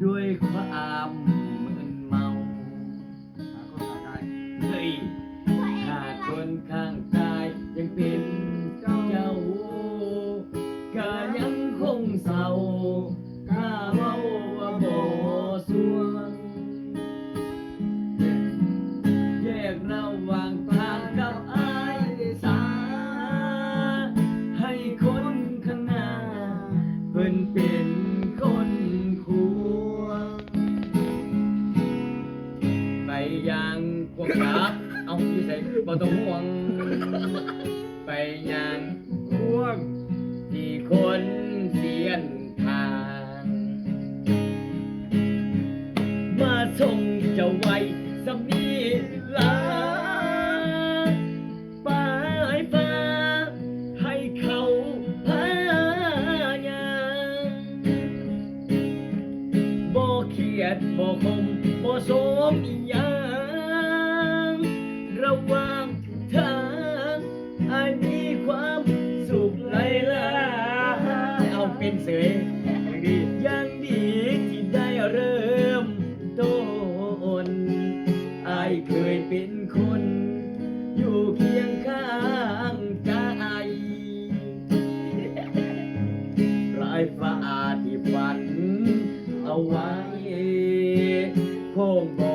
ด้วยความมึนเมาเฮ้ยหากคนข้างกายยังเป็นเจ้าก็ยังคงเศร้าถ้าเว้าว่าบ่สวงแยกระหว่างทางกับอายสาให้คนข้างหน้าเพิ่นเป็นคนควงไปยังควงจับเอาอยู่ใส่บ่ต้องห่วงไปยังควงที่คนเสียนทางมาส่งเจ้าไว้สำนีลาป้ายฟ้าให้เขาพายางบ่เครียดบ่คมบ่โสมอีหยังระหว่างทางอายมีความสุขหลายเอาเป็นเสยยังดีที่ได้เริ่มต้นอายเคยเป็นคนอยู่เคียงข้างกายปลายฟ้าที่ฝันเอาไว้คงบ่